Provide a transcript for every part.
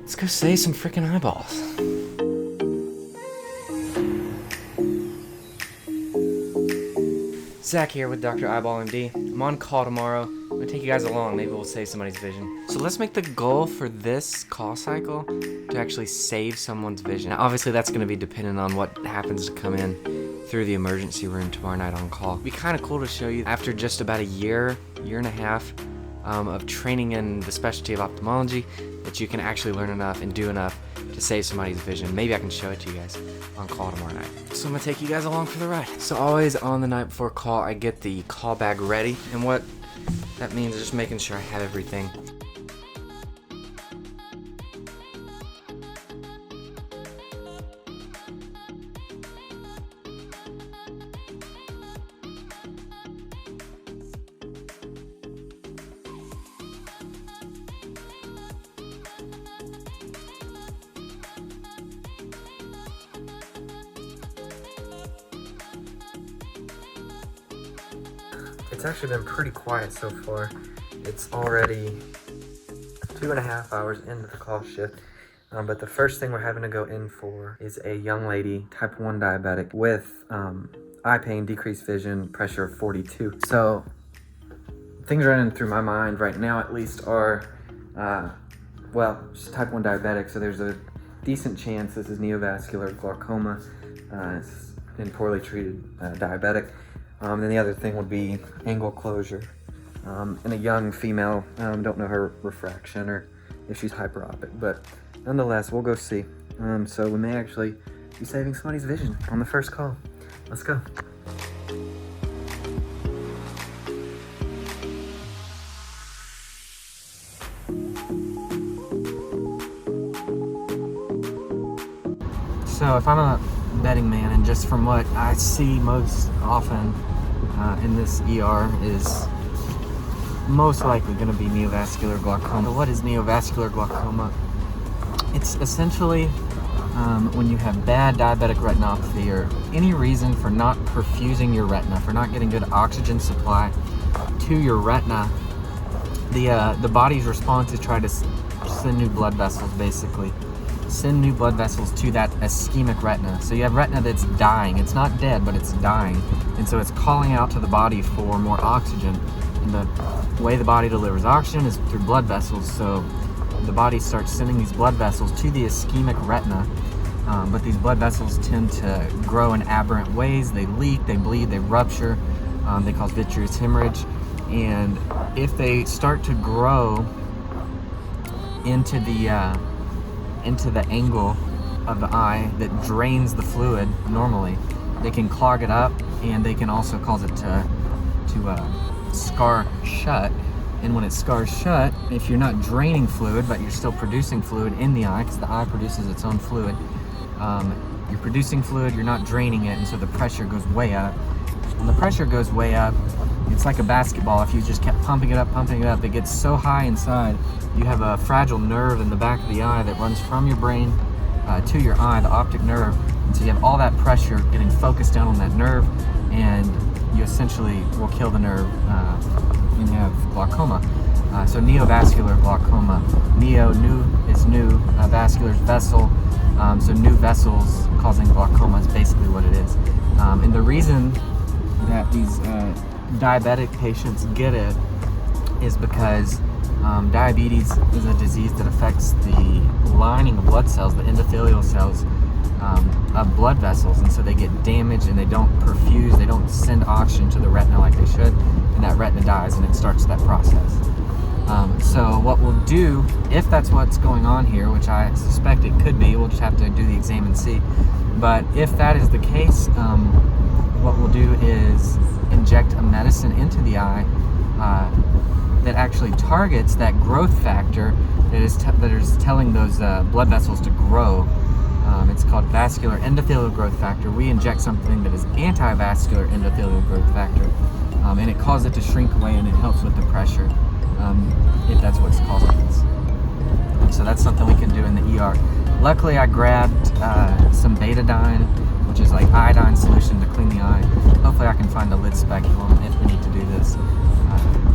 Let's go save some freaking eyeballs. Zach here with Dr. Eyeball MD. I'm on call tomorrow. I'm gonna take you guys along. Maybe we'll save somebody's vision. So let's make the goal for this call cycle to actually save someone's vision. Now, obviously, that's gonna be dependent on what happens to come in through the emergency room tomorrow night on call. It'd be kind of cool to show you after just about a year and a half of training in the specialty of ophthalmology that you can actually learn enough and do enough to save somebody's vision. Maybe I can show it to you guys on call tomorrow night. So I'm gonna take you guys along for the ride. So always on the night before call, I get the call bag ready, and what that means is just making sure I have everything. It's actually been pretty quiet so far. It's already 2.5 hours into the call shift. But the first thing we're having to go in for is a young lady, type 1 diabetic, with eye pain, decreased vision, pressure of 42. So things running through my mind right now at least are, well, she's type 1 diabetic, so there's a decent chance this is neovascular glaucoma. It's been poorly treated diabetic. Then the other thing would be angle closure. And a young female, don't know her refraction or if she's hyperopic, but nonetheless, we'll go see. So we may actually be saving somebody's vision on the first call. Let's go. So if I'm a betting man, and just from what I see most often in this ER, is most likely going to be neovascular glaucoma. What is neovascular glaucoma? It's essentially when you have bad diabetic retinopathy or any reason for not perfusing your retina, for not getting good oxygen supply to your retina, the body's response is try to send new blood vessels, basically. Send new blood vessels to that ischemic retina. So you have retina that's dying. It's not dead, but it's dying. And so it's calling out to the body for more oxygen. And the way the body delivers oxygen is through blood vessels. So the body starts sending these blood vessels to the ischemic retina. But these blood vessels tend to grow in aberrant ways. They leak, they bleed, they rupture. They cause vitreous hemorrhage. And if they start to grow into the angle of the eye that drains the fluid normally, they can clog it up, and they can also cause it to scar shut. And when it scars shut, if you're not draining fluid but you're still producing fluid in the eye, because the eye produces its own fluid, you're producing fluid, you're not draining it, and so the pressure goes way up. When the pressure goes way up, it's like a basketball. If you just kept pumping it up, it gets so high inside. You have a fragile nerve in the back of the eye that runs from your brain to your eye, the optic nerve. And so you have all that pressure getting focused down on that nerve, and you essentially will kill the nerve when you have glaucoma. So neovascular glaucoma. Neo, new is new, vascular is vessel. So new vessels causing glaucoma is basically what it is. And the reason that these diabetic patients get it is because diabetes is a disease that affects the lining of blood cells, the endothelial cells of blood vessels, and so they get damaged and they don't perfuse, they don't send oxygen to the retina like they should, and that retina dies, and it starts that process. So what we'll do, if that's what's going on here, which I suspect it could be, we'll just have to do the exam and see, but if that is the case, what we'll do is inject a medicine into the eye that actually targets that growth factor that is telling those blood vessels to grow. It's called vascular endothelial growth factor. We inject something that is anti-vascular endothelial growth factor, and it causes it to shrink away, and it helps with the pressure, if that's what's causing this. So that's something we can do in the ER. Luckily, I grabbed some betadine, which is like iodine solution to clean the eye. Hopefully I can find a lid speculum if we need to do this.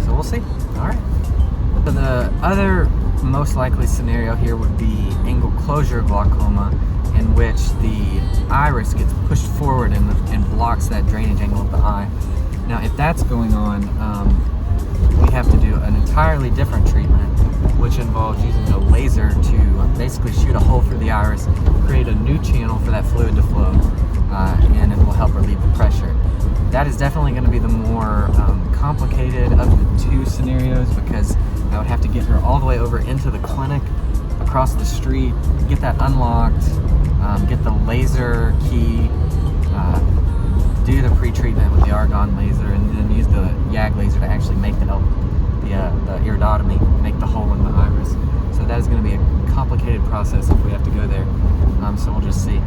So So we'll see. All right. So the other most likely scenario here would be angle closure glaucoma, in which the iris gets pushed forward and blocks that drainage angle of the eye. Now, if that's going on, we have to do an entirely different treatment, which involves using a laser to basically shoot a hole through the iris, create a new channel for that fluid to flow, and it will help relieve the pressure. That is definitely going to be the more complicated of the two scenarios, because I would have to get her all the way over into the clinic, across the street, get that unlocked, get the laser key, do the pre-treatment with the argon laser, and then use the YAG laser to actually make the iridotomy, make the hole in the iris. So that is going to be a complicated process if we have to go there. So we'll just see.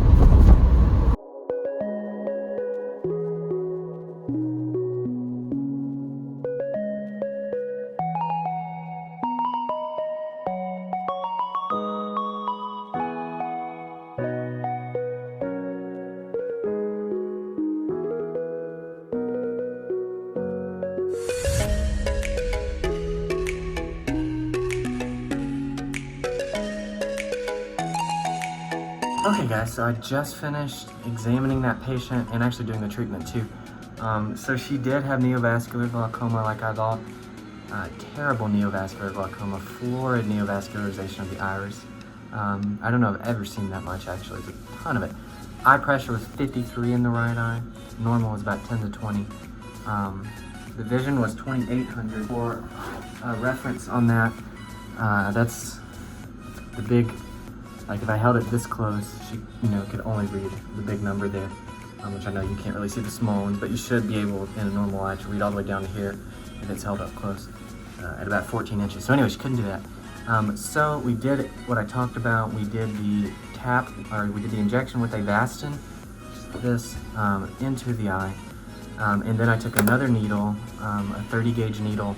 Okay guys, so I just finished examining that patient and actually doing the treatment too. So she did have neovascular glaucoma like I thought. Terrible neovascular glaucoma, florid neovascularization of the iris. I don't know if I've ever seen that much actually, it's a ton of it. Eye pressure was 53 in the right eye, normal was about 10 to 20. The vision was 2800. For reference on that, that's the big, like if I held it this close, she could only read the big number there, which I know you can't really see the small ones, but you should be able in a normal eye to read all the way down to here if it's held up close at about 14 inches. So anyway, she couldn't do that. So we did what I talked about. We did the we did the injection with Avastin, this into the eye, and then I took another needle, a 30 gauge needle,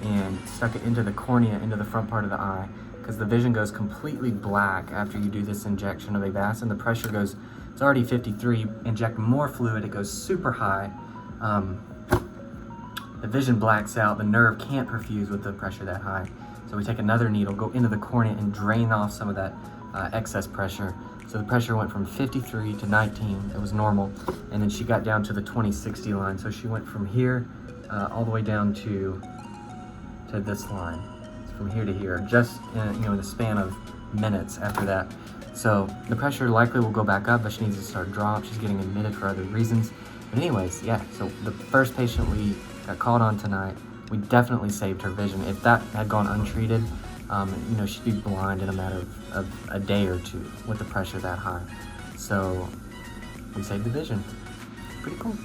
and stuck it into the cornea, into the front part of the eye, because the vision goes completely black after you do this injection of Avastin. The pressure goes, it's already 53, inject more fluid, it goes super high. The vision blacks out, the nerve can't perfuse with the pressure that high. So we take another needle, go into the cornea and drain off some of that excess pressure. So the pressure went from 53 to 19, it was normal, and then she got down to the 20/60 line. So she went from here all the way down to this line. From here to here, just in the span of minutes after that. So the pressure likely will go back up, but she needs to start drop. She's getting admitted for other reasons. But anyways, yeah, so the first patient we got called on tonight, we definitely saved her vision. If that had gone untreated, she'd be blind in a matter of a day or two with the pressure that high. So we saved the vision. Pretty cool.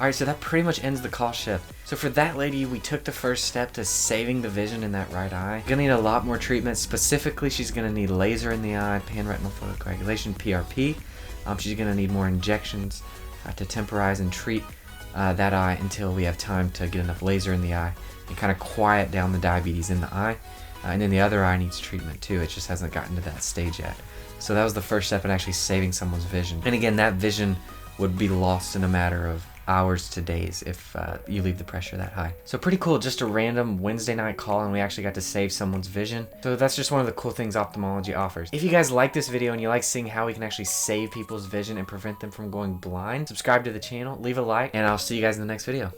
Alright, so that pretty much ends the call shift. So for that lady, we took the first step to saving the vision in that right eye. Gonna need a lot more treatment. Specifically, she's gonna need laser in the eye, pan-retinal photocoagulation, PRP. She's gonna need more injections to temporize and treat that eye until we have time to get enough laser in the eye and kind of quiet down the diabetes in the eye. And then the other eye needs treatment too. It just hasn't gotten to that stage yet. So that was the first step in actually saving someone's vision. And again, that vision would be lost in a matter of hours to days if you leave the pressure that high. So pretty cool, just a random Wednesday night call and we actually got to save someone's vision. So that's just one of the cool things ophthalmology offers. If you guys like this video and you like seeing how we can actually save people's vision and prevent them from going blind, subscribe to the channel, leave a like, and I'll see you guys in the next video.